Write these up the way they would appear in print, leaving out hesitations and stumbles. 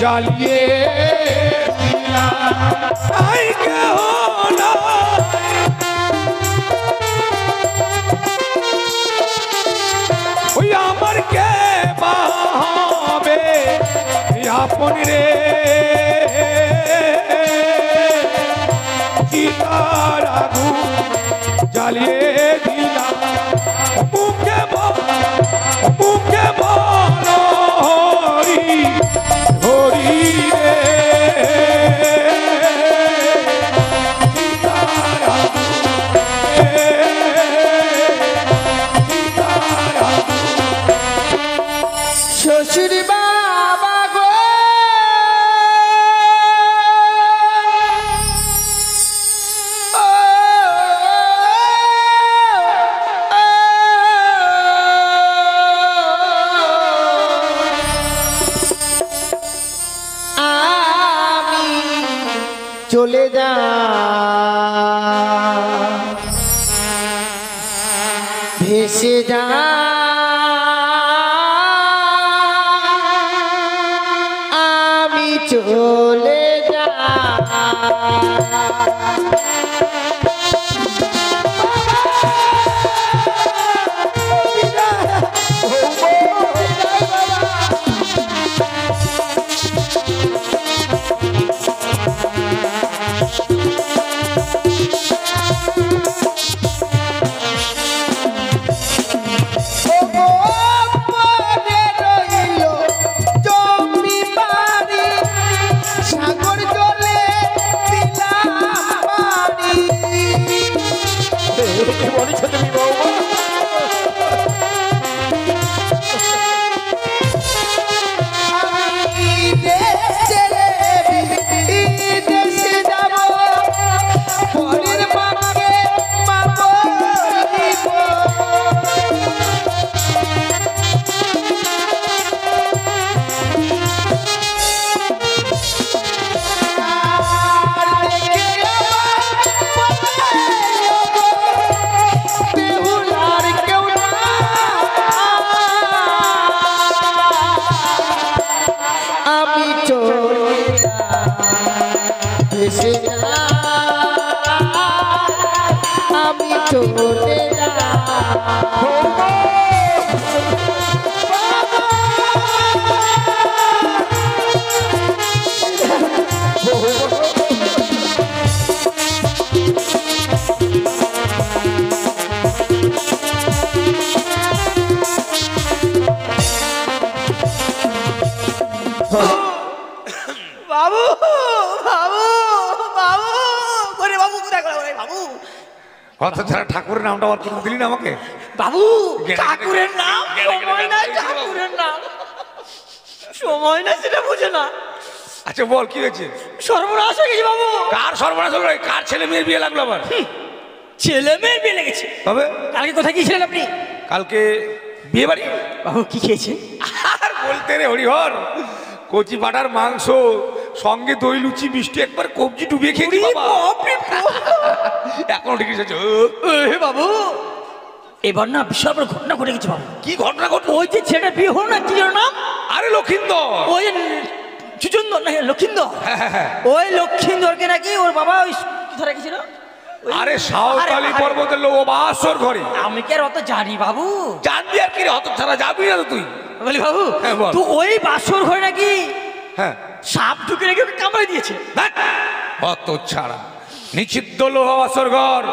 জ্বালিয়ে আই কেহ ওই আমার কে পাবে আপন রে চিতার আগুন জ্বালিয়ে দিলাম মুখে বলো হরি হরি রে শ্বশুর বাবা গো আমি চলে যা ভেসে যা চলে যা আমি চলে যা বাবু বাবু বাবু করে বাবু কোথায় করে বাবু কথা ছাড়া ঠাকুরের নামটা আবার করে দিলি না আমাকে বাবু ঠাকুরের নাম সময় না ঠাকুরের নাম সময় না সেটা বুঝে না আচ্ছা বল কি হয়েছে সর্বনাশ হয়ে গেছে বাবু কার সর্বনাশ হলো কার ছেলে মেয়ের বিয়ে লাগলো আবার ছেলে মেয়ের বিয়ে লেগেছে তবে কালকে কোথায় গিয়েছিলেন আপনি কালকে বিয়ে বাড়ি বাবু কি খেয়েছে আর বলতে রে হরিহর কচি পাটার মাংস সঙ্গে দই লুচি মিষ্টি একবার কবজি ডুবিয়ে খেয়ে নি বাবা এখনো ঠিক আছে বাবু এবার না বিশাল বড় ঘটনা ঘটে গেছে বাবু কি ঘটনা ঘটলো ওই যে ছেলেটা বিয়ে হলো না কি যেন নাম আরে লক্ষিন্দর ওই চুচন্দর না লক্ষিন্দর ওই লক্ষিন্দরকে নাকি ওর বাবা ওই ধরে গেছিল আরে সাঁওতালি পর্বতের লোক ও বাসর ঘরে আমি কি আর অত জানি বাবু জানবি আর কি রে হত ছাড়া যাবি না তো তুই বলি বাবু তো ওই বাসর ঘরে নাকি হ্যাঁ সাপ ঢুকে রেখে ওকে কামড়ে দিয়েছে হত ছাড়া নিষিদ্ধ লোহা বাসর ঘর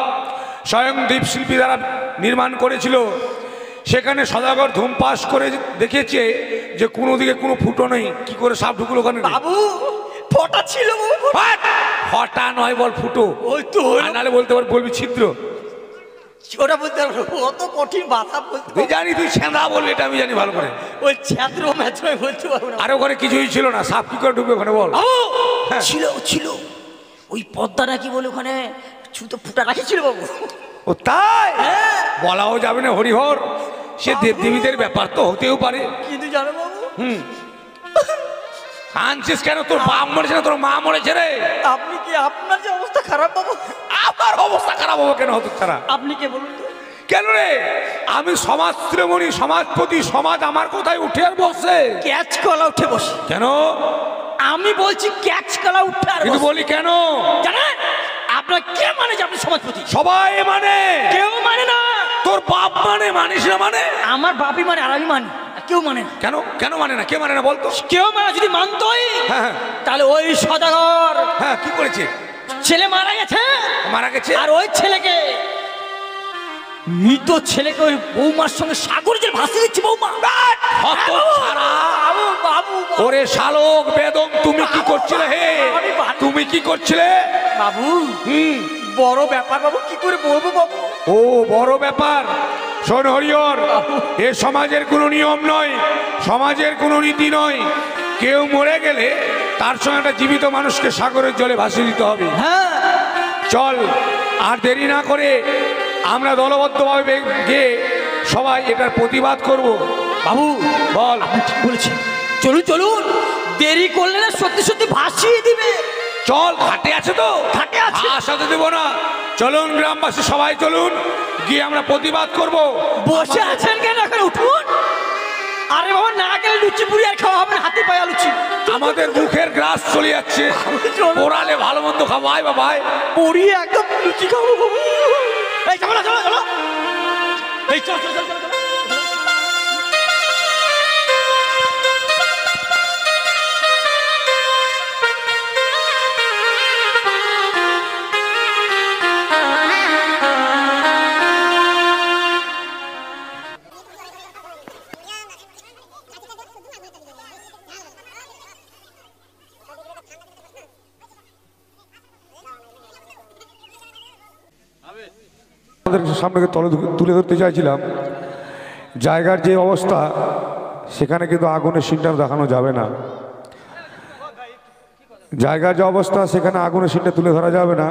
স্বয়ং দ্বীপশিল্পী দ্বারা নির্মাণ করেছিল সেখানে সদাগর ধূমপাস করে দেখেছে যে কোনো দিকে কোনো ফুটো নেই কি করে সাপ ঢুকলো ওখানে বাবু ফটা ছিল ফটা নয় বল ফুটো ওই তো নাহলে বলতে পার বলবি ছিদ্র ওটা বলতে পারবো অত কঠিন ভাষা বলতে তুই জানি তুই ছেঁদা বলবি এটা আমি জানি ভালো করে ওই ছাত্র ম্যাত্র বলতে পারবো না আর ওখানে কিছুই ছিল না সাপ কি করে ঢুকবে ওখানে বল ছিল ছিল ওই পদ্মা নাকি বলে ওখানে ছুতো ফুটা রাখেছিল বাবু ও তাই বলাও যাবে না হরিহর সে দেবদেবীদের ব্যাপার তো হতেও পারে কিন্তু জানো বাবু কাঁদছিস কেন তোর বাপ মরেছে না তোর মা মরেছে রে আপনি কি আপনার যে অবস্থা খারাপ বাবু আমার অবস্থা খারাপ হবে কেন হতো তারা আপনি কে বলুন তো কেন রে আমি সমাজ শ্রমণী সমাজপতি সমাজ আমার কোথায় উঠে আর বসে ক্যাচ কলা উঠে বসে কেন আমি বলছি ক্যাচ কলা উঠে আর কিন্তু বসো। বলি কেন? জানেন আপনার কে মানে যে আপনি সমাজপতি? সবাই মানে, কেউ মানে না। তোর বাপ মানে, মানিস না মানে? আমার বাপই মানে আর আমি মানি, আর কেউ মানে না। কেন কেন মানে না? কে মানে না বলতো? কেউ মানে যদি মানতোই হ্যাঁ হ্যাঁ তাহলে ওই সদাগর হ্যাঁ, কি করেছে? ছেলে মারা গেছে, মারা গেছে? আর ওই ছেলেকে মৃত ছেলেকে ওই বৌমার সঙ্গে সাগরে যে ভাসিয়ে দিচ্ছে বৌমা। হত ছাড়া। বাবু বাবু ওরে শালক বেদম, তুমি কি করছিলে হে? তুমি কি করছিলে? বাবু হুম, বড় ব্যাপার বাবু, কি করে বলবো বাবু? ও বড় ব্যাপার। শোন হরিহর, এ সমাজের কোনো নিয়ম নয়, সমাজের কোনো নীতি নয়। কেউ মরে গেলে তার সঙ্গে একটা জীবিত মানুষকে সাগরের জলে ভাসিয়ে দিতে হবে। হ্যাঁ চল, আর দেরি না করে আমরা দলবদ্ধভাবে গিয়ে সবাই এটার প্রতিবাদ করব। বাবু বল। আপনি ঠিক বলেছেন, চলুন চলুন, দেরি করলে না সত্যি সত্যি ভাসিয়ে দিবে। চল, ঘাটে আছে তো? ঘাটে আছে। আসাতে দেবো না। চলুন গ্রামবাসী সবাই চলুন, গিয়ে আমরা প্রতিবাদ করব। বসে আছেন কেন, এখন উঠুন। আরে বাবা, না গেলে লুচি পুরি আর খাওয়া হবে না, হাতে পায়া লুচি। আমাদের মুখের গ্রাস চলে যাচ্ছে, পোড়ালে ভালো মন্দ খাবো। আয় বাবা আয়। পুরি একদম লুচি খাবো বাবু। এই চলো চলো চলো, এই চলো চলো চলো চলো। আমাদের সামনে তুলে ধরতে চাইছিলাম জায়গার যে অবস্থা, সেখানে কিন্তু আগুনের সিনটা দেখানো যাবে না। জায়গার যে অবস্থা, সেখানে আগুনের সিনটা তুলে ধরা যাবে না।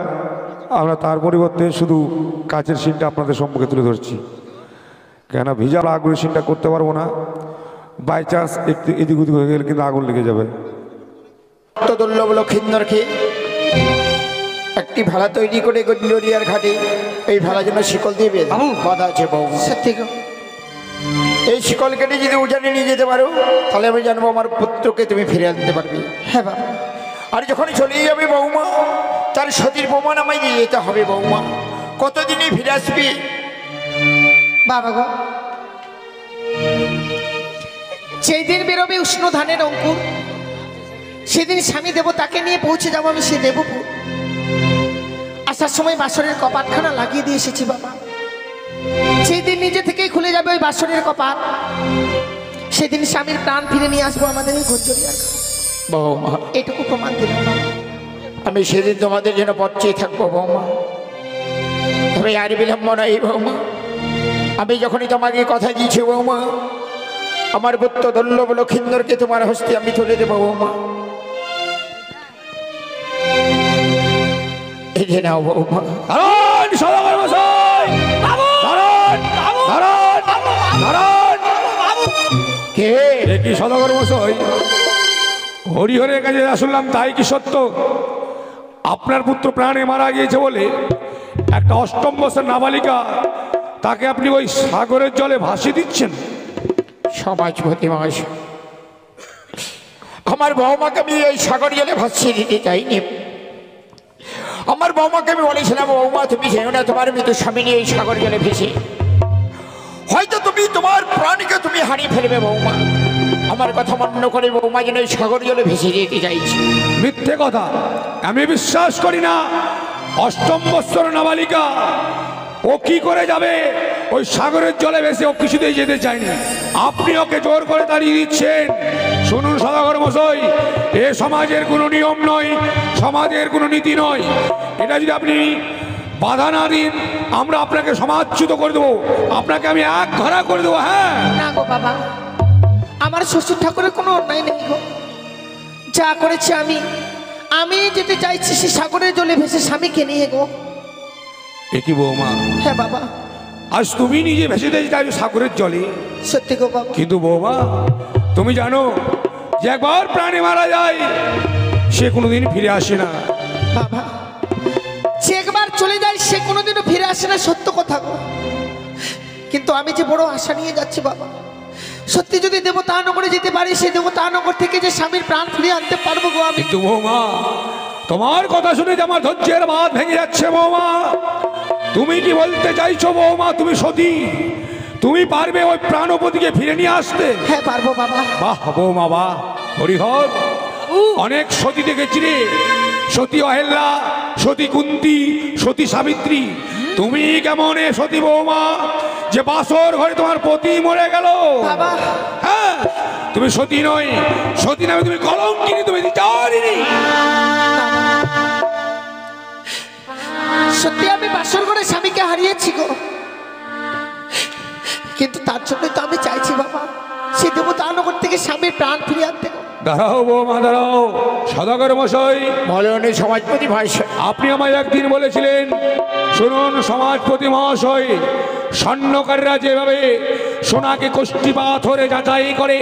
আমরা তার পরিবর্তে শুধু কাচের সিনটা আপনাদের সম্মুখে তুলে ধরছি। কেন ভিজা আগুনের সিনটা করতে পারবো না, বাই চান্স একটু এদিক ওদিক হয়ে গেলে কিন্তু আগুন লেগে যাবে। দুর্লভ লক্ষিন্দরকে একটি ভেলা তৈরি করে গন্ডরিয়ার ঘাটে এই ভেলা যেন শিকল দিবে বাধা আছে বউ। সত্যি গো, এই শিকল কেটে যদি উজানে নিয়ে যেতে পারো, তাহলে আমি জানবো আমার পুত্রকে তুমি ফিরে আনতে পারবে। হ্যাঁ বাবা। আর যখন চলে যাবে বৌমা, তার সতীর প্রমাণ আমায় দিয়ে যেতে হবে বৌমা। কতদিনে ফিরে আসবি? বাবা গো, যেই দিন বেরোবে উষ্ণ ধানের অঙ্কুর, সেদিন স্বামী দেবতাকে নিয়ে পৌঁছে যাবো আমি সে দেবপুর। আসার সময় বাসনের কপাটখানা লাগিয়ে দিয়ে এসেছি বাবা। সেই দিন নিজে থেকেই খুলে যাবে ওই বাসনের কপাট, সেদিন স্বামীর প্রাণ ফিরে নিয়ে আসবো আমাদের এই গঞ্জরিয়ার। বৌমা, এটুকু প্রমাণ দিলাম বাবা। আমি সেদিন তোমাদের জন্য পথ চেয়ে থাকবো বৌমা। তবে আর বিলম্ব নাই বৌমা। আমি যখনই তোমাকে কথা দিয়েছি বৌমা, আমার পুত্র দুর্লভ লক্ষিন্দরকে তোমার হস্তে আমি তুলে দেবো বৌমা। এই যে নাও বৌমা। দাঁড়ান সদাগর মশাই, দাঁড়ান, দাঁড়ান, দাঁড়ান। কে? এ কি সদাগর মশাই? হরিহরের কাছে শুনলাম, তাই কি সত্য? আপনার পুত্র প্রাণে মারা গিয়েছে বলে একটা অষ্টম বছর নাবালিকা, তাকে আপনি ওই সাগরের জলে ভাসিয়ে দিচ্ছেন? সমাজপতি মহাশয়, আমার বৌমাকে আমি এই সাগর জলে ভাসিয়ে দিতে চাইনি। আমার বৌমাকে আমি বলেছিলাম, বৌমা তুমি যেও না তোমার মৃত স্বামী নিয়ে এই সাগর জলে ভেসে। হয়তো তুমি তোমার প্রাণকে তুমি হারিয়ে ফেলবে বৌমা। আমার কথা মান্য করে বৌমা যেন এই সাগর জলে ভেসে যেতে চাইছি। মিথ্যে কথা, আমি বিশ্বাস করি না। অষ্টম বছর নাবালিকা, ও কি করে যাবে ওই সাগরের জলে ভেসে? ও কিছুতেই যেতে চায়নি, আপনি ওকে জোর করে দাঁড়িয়ে দিচ্ছেন। শুনুন সদাগর মশাই, এ সমাজের কোনো নিয়ম নয়, সমাজের কোনো নীতি নয়। এটা যদি আপনি বাধা না দিন, আমরা আপনাকে সমাজচ্যুত করে দেবো, আপনাকে আমি এক ঘরা করে দেবো। হ্যাঁ না গো বাবা, আমার শ্বশুর ঠাকুরের কোনো অন্যায় নেই গো। যা করেছি আমি যেতে চাইছি সে সাগরের জলে ভেসে স্বামীকে নিয়ে গো। এ কি বৌমা, হ্যাঁ বাবা, আজ তুমি নিজে ভেসে যেতে চাইছো সাগরের জলে? সত্যি গো বাবা। কিন্তু বৌমা, তুমি জানো যে একবার প্রাণী মারা যায় সে কোনোদিন ফিরে আসে না। বাবা, সে একবার চলে যায় সে কোনোদিনও ফিরে আসে না, সত্য কথা গো। কিন্তু আমি যে বড় আশা নিয়ে যাচ্ছি বাবা, সত্যি যদি দেবতানগরে যেতে পারি, সে দেবতানগর থেকে যে স্বামীর প্রাণ ফিরিয়ে আনতে পারবো গো আমি। কিন্তু বৌমা, তোমার কথা শুনে যে আমার ধৈর্যের বাঁধ ভেঙে যাচ্ছে বৌমা। তুমি কি বলতে চাইছো বৌমা তুমি সতী? তুমি পারবে ওই প্রাণপতিকে ফিরে নিয়ে আসতে? হ্যাঁ পারবো বাবা। বাহ বৌমা বাহ, হরিহর। অনেক সতী দেখেছি রে, সতী অহেল্লা, সতী কুন্তী, সতী সাবিত্রী। তুমি কেমন এ সতী বৌমা যে বাসর ঘরে তোমার পতি মরে গেল? বাবা হ্যাঁ, তুমি সতী নয়, সতী নামে তুমি কলঙ্কিনী, তুমি বিচারিণী। সত্যি আমি বাসর ঘরে স্বামীকে হারিয়েছি গো, কিন্তু তার জন্যই তো আমি চাইছি বাবা সে দেবতানগর থেকে স্বামীর প্রাণ ফিরিয়ে আনতে গো। দাঁড়াও বৌমা দাঁড়াও। সদাগর মশাই, বলনি সমাজপতি ভাই, আপনি আমায় একদিন বলেছিলেন, শুনুন সমাজপতি মহাশয়, স্বর্ণকারীরা যেভাবে সোনাকে কষ্টি পাথরে যাচাই করে,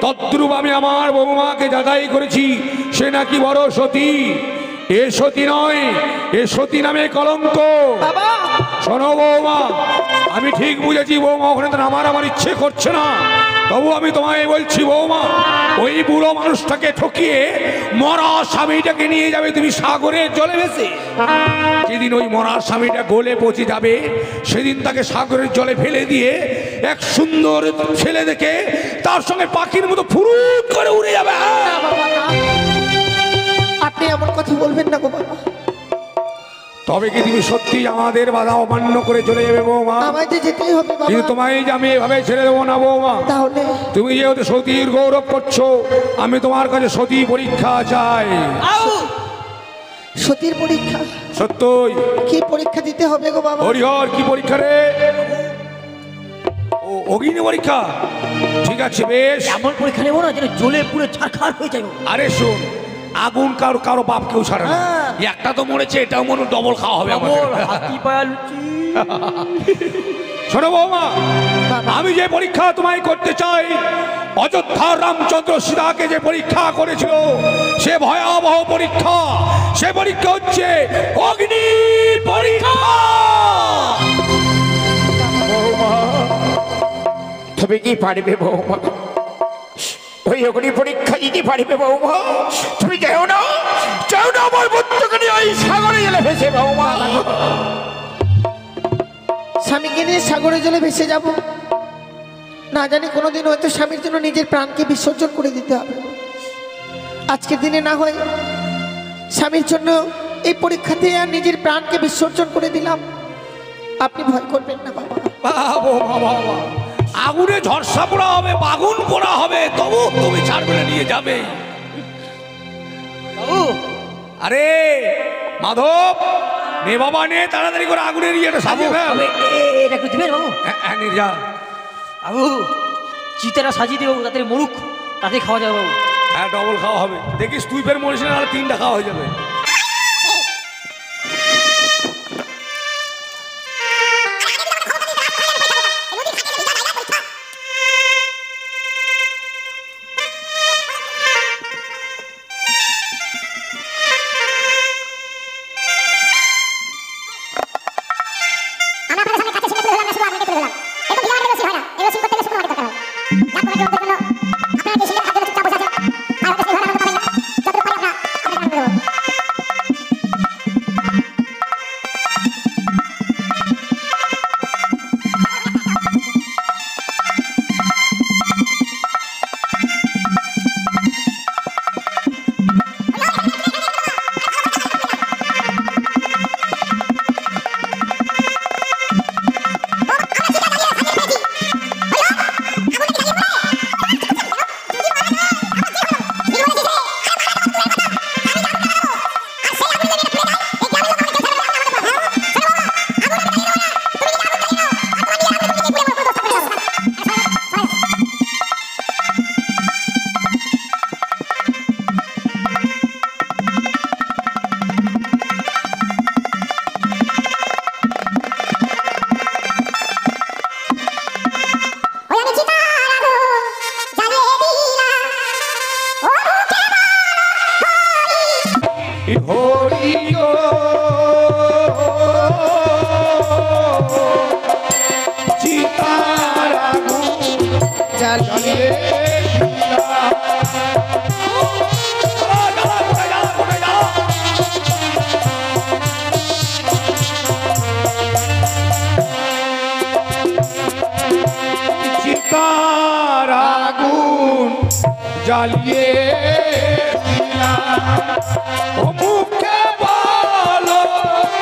তদ্রূপ আমি আমার বৌমাকে যাচাই করেছি। সে নাকি বড় সতী। এ সতী নয়, এ সতী নামে কলঙ্ক। বাবা শোনো বৌমা, আমি ঠিক বুঝেছি বৌমা, ওখানে তো আমার ইচ্ছে করছে না, তবু আমি তোমায় বলছি বৌমা, ওই বুড়ো মানুষটাকে ঠকিয়ে মরা স্বামীটাকে নিয়ে যাবে তুমি সাগরের জলে ভেসে। যেদিন ওই মরা স্বামীটা গলে পচে যাবে, সেদিন তাকে সাগরের জলে ফেলে দিয়ে এক সুন্দর ছেলে দেখে তার সঙ্গে পাখির মতো ফুরুত করে উড়ে যাবে। না বাবা না, আপনি এমন কথা বলবেন না গো বাবা। তবে কি তুমি সত্যি আমাদের বাধা অমান্য করে চলে যাবে বৌমা? আমায় যে যেতেই হবে কিন্তু বাবা। তোমায় যে আমি এভাবে ছেড়ে দেবো না বৌমা। তাহলে তুমি যেহেতু সতীর গৌরব করছো, আমি তোমার কাছে সতী পরীক্ষা চাই। সতীর পরীক্ষা? সত্যই। কি পরীক্ষা দিতে হবে গো বাবা? হরিহর, কি পরীক্ষা রে? ও অগ্নি পরীক্ষা? ঠিক আছে বেশ। এমন পরীক্ষা নেবো না যেন জ্বলে পুরো ছারখার হয়ে যাবে। আরে শোন, আগুন কারো কারো বাপ কেউ ছাড়ে না। একটা তো মরেছে, এটাও মনে ডবল খাওয়া হবে আমাদের। হাতি পায়া লুচি। শোনো বৌমা, বাবা। আমি যে পরীক্ষা তোমায় করতে চাই, অযোধ্যার রামচন্দ্র সীতাকে যে পরীক্ষা করেছিল, সে ভয়াবহ পরীক্ষা। সে পরীক্ষা হচ্ছে অগ্নি পরীক্ষা। বৌমা তবে কি পারবে বৌমা? ওই অগ্নি পরীক্ষা দিতে পারবে বৌমা? তুমি যাও না, যাও না আমার পুত্রকে নিয়ে ওই সাগরে গেলে ভেসে বৌমা। স্বামীকে নিয়ে সাগরে জলে ভেসে যাব, না জানি কোনোদিন হয়তো স্বামীর জন্য নিজের প্রাণকে বিসর্জন করে দিতে হবে। আজকের দিনে না হয় স্বামীর জন্য এই পরীক্ষাতে আর নিজের প্রাণকে বিসর্জন করে দিলাম। আপনি ভয় করবেন না বাবা। বৌমা বাবা, আগুনে ঝরসা পোড়া হবে, বাগুন পোড়া হবে, তবু তুমি ছাড়বে না, নিয়ে যাবে। আরে মাধব, নে বাবা নে, তাড়াতাড়ি করে আগুনের ইয়েটা সাজিয়ে ফেল। এটা একটু দিবেন বাবু? হ্যাঁ নির্জা। বাবু চিতাটা সাজিয়ে দেবো, তাড়াতাড়ি মরুক, তাড়াতাড়ি খাওয়া যাবে বাবু। হ্যাঁ ডবল খাওয়া হবে। দেখিস তুই ফের মরিস না, আর 3টা খাওয়া হয়ে যাবে। জ্বালিয়ে দিলাম ও মুখে বলো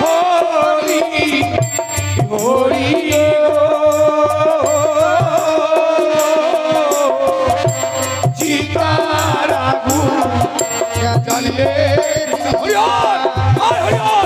হরি হরি চিতার আগুন জ্বালিয়ে হরিহর হরিহর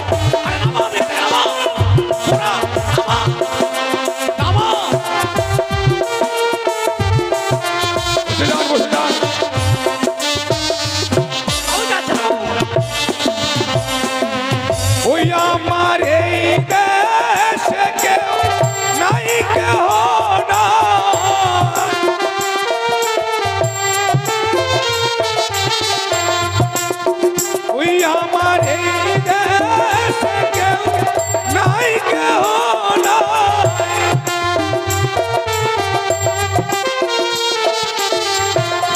ওই আমার এই দেশে কেউ নাই কেহ না ওই আমার এই দেশে কেউ নাই কেহ না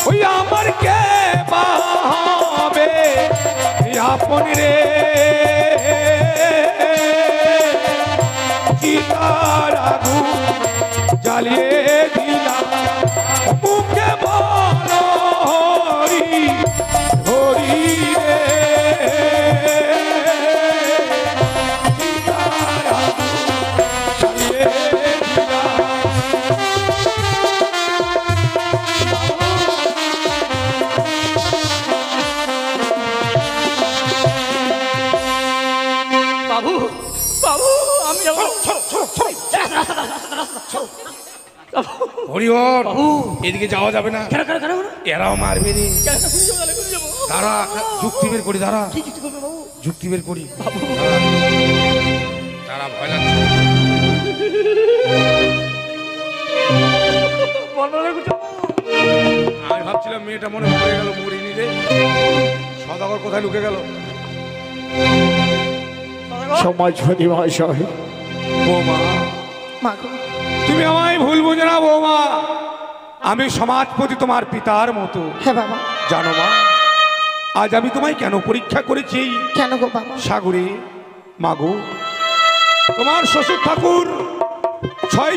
ওই আমার কে পাবে আপন রে চিতার আগুন জ্বালিয়ে দিলাম মুখে বলো হরি হরি রে চিতার আগুন জ্বালিয়ে দিলাম বাবু বাবু আমি যাবো হরিহর বাবু এদিকে যাওয়া যাবে না কেন কেন কেন এরাও মারবে রে কেন যাবো দাঁড়া যুক্তি বের করি দাঁড়া কি কিছু করবে বাবু যুক্তি বের করি বাবু দাঁড়া ভয় লাগছে বলো না কিছু আমি ভাবছিলাম মেয়েটা মনে পড়ে গেল মরিনি রে সদাগর কোথায় লুকে গেল সমাজপতি মহাশয়, বৌমা মা গো তুমি আমায় ভুল বুঝে না বৌমা আমি সমাজপতি তোমার পিতার মতো হ্যাঁ বাবা। জানো মা আজ আমি তোমায় কেন পরীক্ষা করেছি কেন গো বাবা? সাগরে মাগো তোমার শ্বশুর ঠাকুর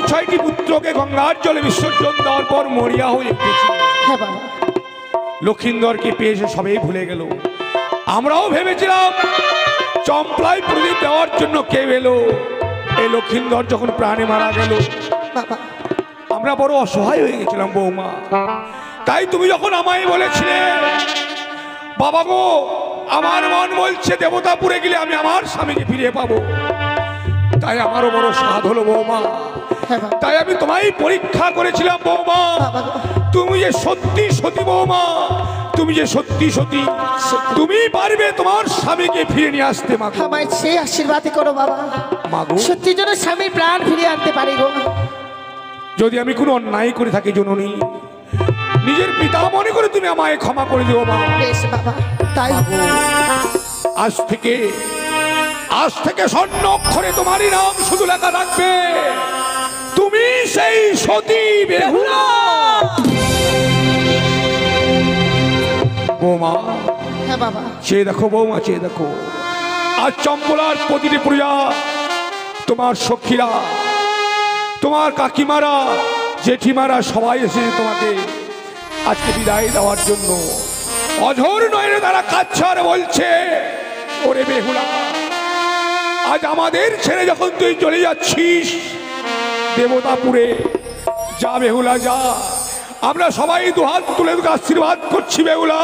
ছয়টি পুত্রকে গঙ্গার জলে বিসর্জন দেওয়ার পর মরিয়া হয়ে উঠেছিল। হ্যাঁ বাবা। লক্ষিন্দরকে পেয়ে এসে সবাই ভুলে গেল। আমরাও ভেবেছিলাম চম্পলায় প্রদীপ দেওয়ার জন্য কে এলো। এই লক্ষিন্দর যখন প্রাণে মারা গেল বাবা আমরা বড় অসহায় হয়ে গেছিলাম বৌমা। তাই তুমি যখন আমায় বলেছিলে বাবা গো আমার মন বলছে দেবতাপুরে গেলে আমি আমার স্বামীকে ফিরে পাবো, তাই আমারও বড় সাধ হলো বৌমা। হ্যাঁ বাবা। তাই আমি তোমায় পরীক্ষা করেছিলাম বৌমা, বাবা গো। তুমি যে সত্যি সতী বৌমা, তুমি যে সত্যি সতী, তুমি পারবে তোমার স্বামীকে ফিরে নিয়ে আসতে মা গো। আমায় সেই আশীর্বাদই করো বাবা, মা গো সত্যি যেন স্বামীর প্রাণ ফিরিয়ে আনতে পারি গো। যদি আমি কোনো অন্যায় করে থাকি জননী, নিজের পিতা মনে করে তুমি আমায় ক্ষমা করে দিও মা। বেশ বাবা তাই মা গো, আজ থেকে স্বর্ণ অক্ষরে তোমারই নাম শুধু লেখা থাকবে, তুমি সেই সতী বেহুলা। বৌমা হ্যাঁ বাবা। চেয়ে দেখো বৌমা, চেয়ে দেখো আজ চম্পলার প্রতিটি প্রজা, তোমার সখীরা, তোমার কাকিমারা, জেঠিমারা সবাই এসেছে তোমাকে আজকে বিদায় দেওয়ার জন্য। অঝোর নয়নে তারা কাঁদছে আর বলছে ওরে বেহুলা, আজ আমাদের ছেড়ে যখন তুই চলে যাচ্ছিস দেবতাপুরে, যা বেহুলা যা। আমরা সবাই দুহাত তুলে তোকে আশীর্বাদ করছি বেহুলা,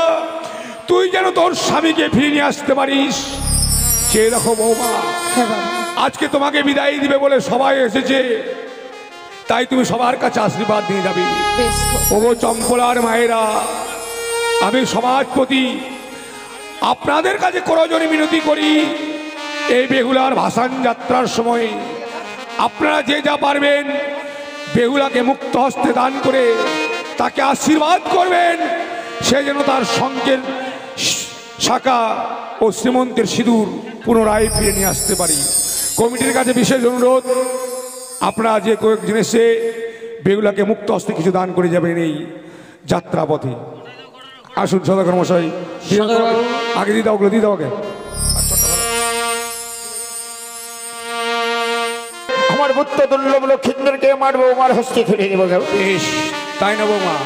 তুই যেন তোর স্বামীকে ফিরে নিয়ে আসতে পারিস। চেয়ে দেখো বৌমা, হ্যাঁ বাবা। আজকে তোমাকে বিদায় দিবে বলে সবাই এসেছে, তাই তুমি সবার কাছে আশীর্বাদ নিয়ে যাবে। বেশ গো। ওগো চম্পলার মায়েরা, আমি সমাজপতি আপনাদের কাছে করজোড়ে মিনতি করি, এই বেহুলার ভাসান যাত্রার সময় আপনারা যে যা পারবেন বেহুলাকে মুক্ত হস্তে দান করে তাকে আশীর্বাদ করবেন, সে যেন তার শঙ্কের শাখা ও শ্রীমন্তের সিঁদুর পুনরায় ফিরে নিয়ে আসতে পারি। কমিটির কাছে বিশেষ অনুরোধ, আপনারা যে কয়েকজন এসে বেহুলাকে মুক্ত হস্তে কিছু দান করে যাবেন এই যাত্রাপথে। আসুন সদাগর মশাই, আগে দিয়ে দাও, দিয়ে দাও আগে। আমার পুত্র দুর্লভ লক্ষিন্দরকে মারবো, আমার হস্তে তুলে দেবো। বেশ, তাই না বৌমা?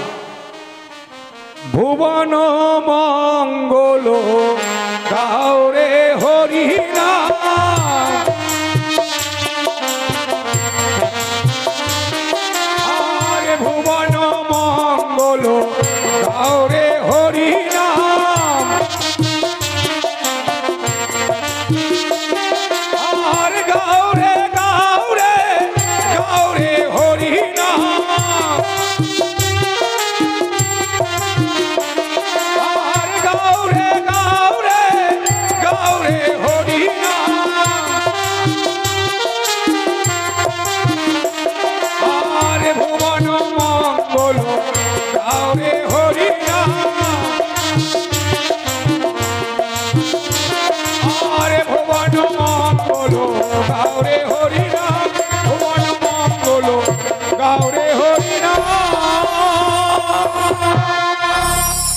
ভুবন মঙ্গল গাওরে হরিনাম আরে ভুবন মঙ্গল গাওরে হরিনাম আর গাওরে গাওরে গাওরে হরিনাম আর গাওরে গাওরে গাওরে হরিনাম আর ভুবন মঙ্গল গাওরে হরিনাম আরে ভুবন মঙ্গল গাওরে হরিনাম ভুবন মঙ্গল গাওরে হরিনাম।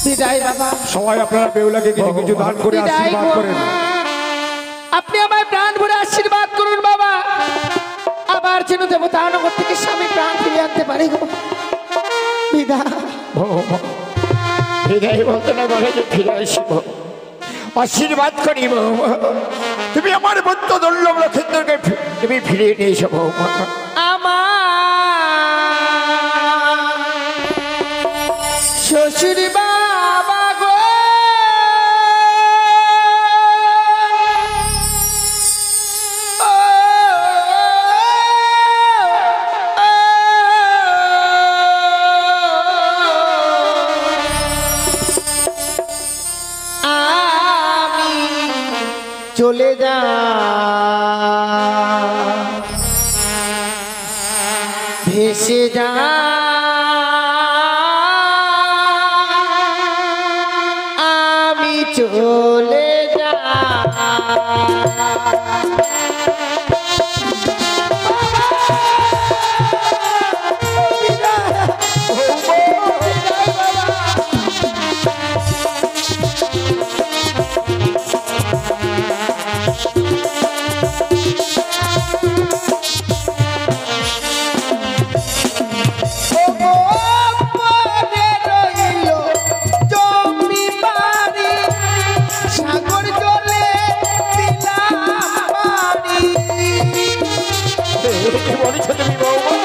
বিদায় বাবা, সবাই আপনারা বেউলাকে কিছু কিছু দান করে বিদায় আশীর্বাদ গো। করেন। আপনি আমায় প্রাণ ভরে আশীর্বাদ করুন বাবা, আবার যেন দেবতানগর থেকে স্বামী প্রাণ ফিরিয়ে আনতে পারি গো। বিদায়। হৃদয় বলতে না বলে যে ফিরে আসিব, আশীর্বাদ করি বৌমা। তুমি আমার বদ্ধ দুর্লভ লক্ষেন্দ্রকে তুমি ফিরিয়ে নিয়ে এসো বৌমা। আমার শ্বশুর বাবা গো, আমি চলে যা ভেসে যা আমি চলে যা সাগর জলে দিলাম পানি। কি বলেছো তুমি বৌমা?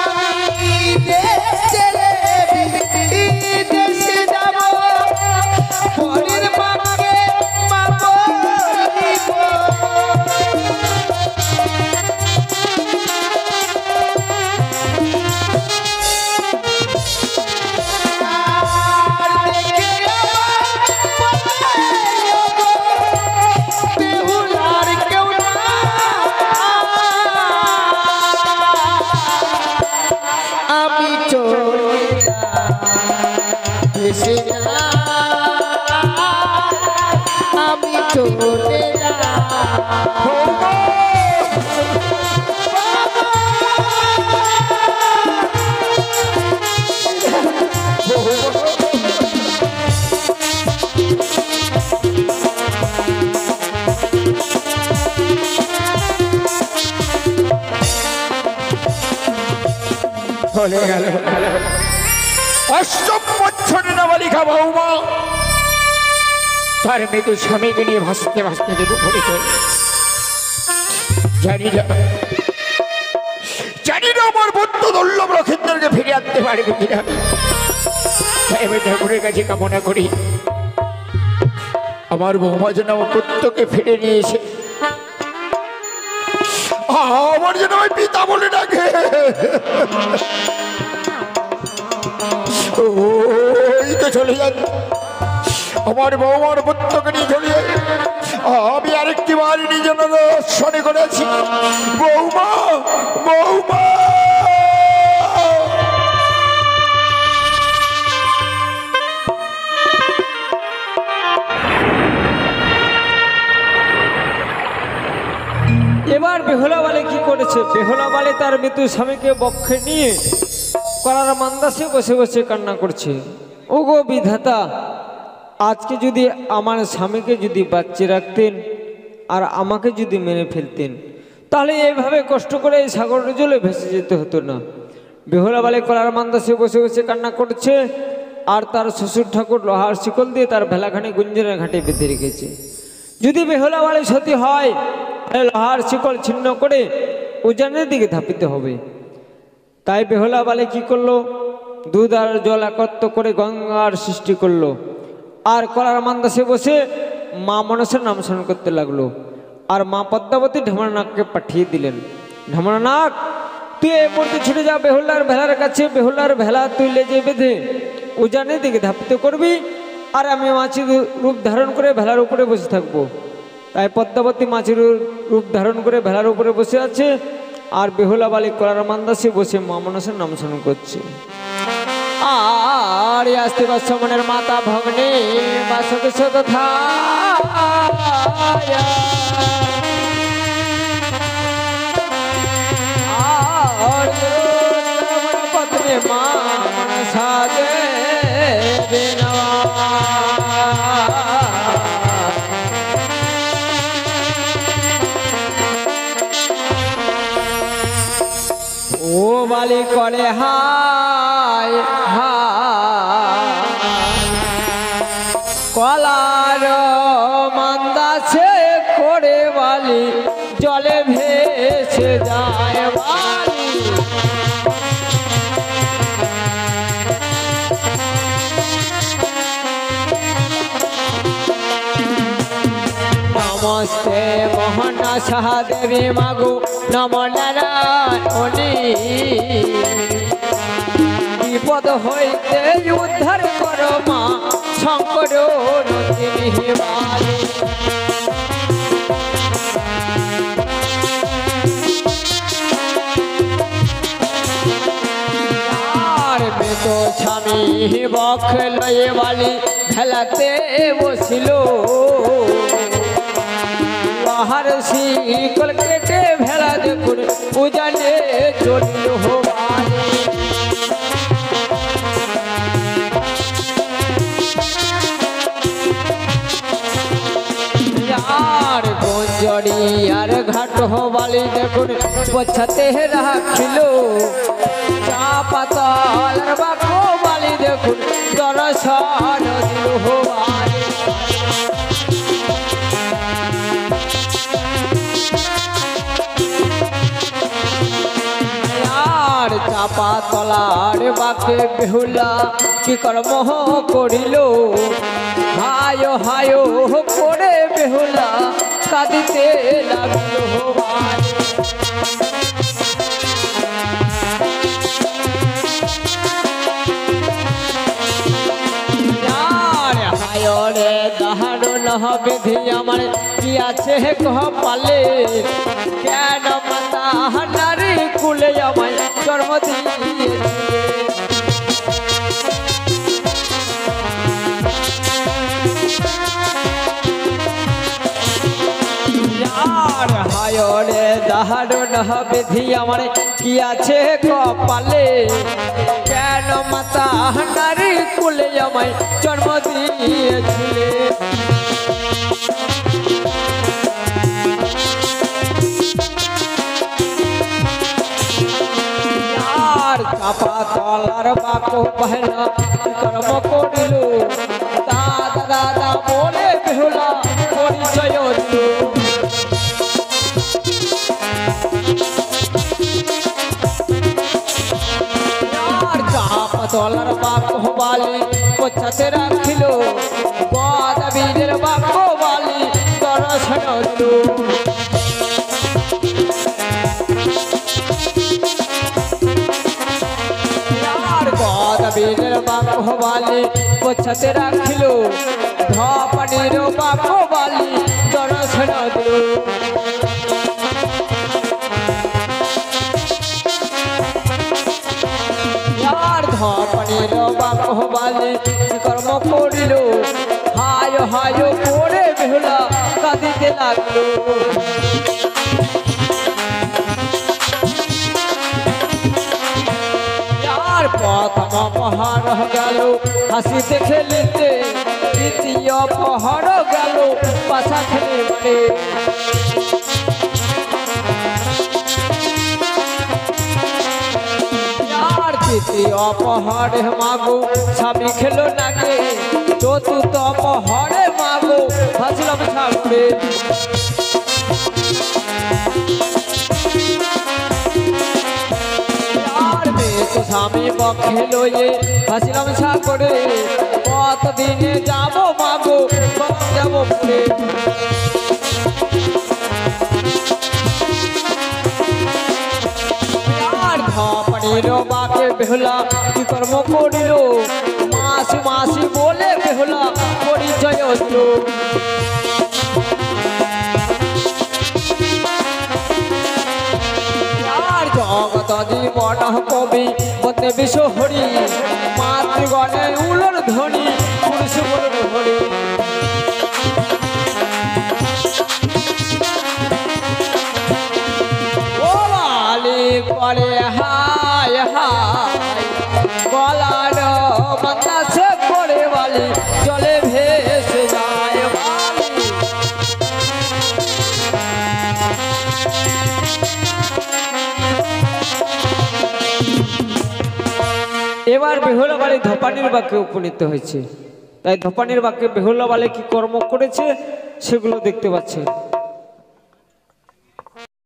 আমি দেশে বিদেশে যাব, পরের মাকে মা বলিব। আর দেখে আমার বেহুলার কেউ না, আমি চলে ভেসে যা, আমি চলে যা। চলে গেল অষ্টম বছরে নাবালিকা বৌমা তার মৃত্যু স্বামীকে নিয়ে ভাসতে ভাসতে দেবো পড়ে চলে। জানি না আমার বন্ধু দুর্লভ লক্ষেন্দ্রকে ফিরে আনতে পারবে কিনা, তাই আমি ঠাকুরের কাছে কামনা করি আমার বৌমা যেন আমার পুত্রকে ফিরে নিয়ে এসে আমার যেন আমি পিতা বলে ডাকে। ওই তো চলে যান আমার বৌমার পুত্রকে নিয়ে চলে যান। আমি আরেকটি বার নিজের দর্শনে করেছি বৌমা বৌমা। এবার বেহুলা বালে কি করেছে? বেহুলা বালে তার মৃত্যু স্বামীকে বক্ষে নিয়ে করার মান্দাসে বসে বসে কান্না করছে। ওগো বিধাতা, আজকে যদি আমার স্বামীকে যদি বাঁচিয়ে রাখতেন আর আমাকে যদি মেরে ফেলতেন তাহলে এইভাবে কষ্ট করে এই সাগরের জলে ভেসে যেতে হতো না। বেহুলা বালি কলার মান্দাসে বসে বসে কান্না করছে, আর তার শ্বশুর ঠাকুর লোহার শিকল দিয়ে তার ভেলাখানি গুঞ্জনের ঘাটে বেঁধে রেখেছে। যদি বেহুলা বালি সতী হয় তাহলে লোহার শিকল ছিন্ন করে উজানের দিকে ধাপিতে হবে। তাই বেহুলা বালি কি করলো, দুধ আর জল একত্র করে গঙ্গার সৃষ্টি করলো, আর কলার মান্দাসে বসে মা মনসার নাম স্মরণ করতে লাগলো। আর মা পদ্মাবতী ঢেমনানাককে পাঠিয়ে দিলেন, ঢেমনানাক তুই এই মুহূর্তে ছুটে যা বেহুলার ভেলার কাছে, বেহুলার ভেলা তুই লেজে বেঁধে উজানের দিকে ধাপিত করবি, আর আমি মাছির রূপ ধারণ করে ভেলার উপরে বসে থাকবো। তাই পদ্মাবতী মাছির রূপ ধারণ করে ভেলার উপরে বসে আছে, আর বেহুলা বালি কলার মান্দাসে বসে মা মনসার নাম স্মরণ করছে। আর আস্তে বাসমনের মাতা ভগ্নে বাসক সদথা পত্নী মা মনসা দেবী নমঃ। ও বালি করে হায় হায়, কলার মান্দাসে করে বালি জলে ভেসে যায় বালি। নমস্তে মোহনসা দেবী মাগো নম নারায়ণী, বিপদ হইতে উদ্ধার কর মা শঙ্কর নন্দিনী বালি। আর মৃত স্বামী বক্ষ লয়ে বালি খেলাতে বসিল, লোহার শিকল কেটে ভেলা দেখুন উজানে চলিল বালি। আর গঞ্জরি আর ঘাট বালি দেখুন পছাতে রাখিল, চা পাতাল বাকো বালি দেখুন দর্শন দিল বালি। আর চাপা তলার বাকে বেহুলা কি কর্ম করিল, হায় হায় করে বেহুলা কাঁদিতে লাগল বালি। হায়রে দাহারুন বিধি আমার কি আছে কপালে, কেন মাতা নারী কুলে আমায় জন্ম দিয়ে। আর হায়রে দাহারুন বিধি আমার কি আছে কপালে, কেন মাতা নারী কুলে আমায় জন্ম দিয়েছিলে। আর চাপা তলার বাকো বহনা কর্ম করিল, দাদা দাদা বলে বেহুলা পরিচয় দিল। তলার বাক বালি পছাতে রাখিল, বীরের বাক বালি দর্শন দিল। বীরের বাক বালি পছাতে রাখিল, ধপানির বাক বালি দর্শন দিল। ধপানির বাক বালি কর্ম করিল, হায় হায় করে বেহুলা কাঁদিতে লাগলো। আর প্রথম অপহার গেল হাসিতে খেলিতে, দ্বিতীয় অপহার গেল পাশা খেলে। পহরে মাগো স্বামী খেলো নাকে চতুর্থ পহরে মাগো ভাসলাম সাগরে আর মেয়ে তো স্বামী খেলো ভাসলাম সাগরে কতদিনে যাবো মাগো যাবো পুরে ধপানির বাকে বেহুলা কি কর্ম করিল মাসি মাসি বলে বেহুলা পরিচয় হল আর জগত জীবন কবি বন্দে বিশ্ব হরি মাতৃগণে উলর ধ্বনি পুরুষ বলর হরি করে হায় হায় গলার বাতাসে করে বালি জলে ভেসে যায় এবার বেহুলা বালি ধপানির বাক্যে উপনীত হয়েছে তাই ধপানির বাক্যে বেহুলা বালি কি কর্ম করেছে সেগুলো দেখতে পাচ্ছে।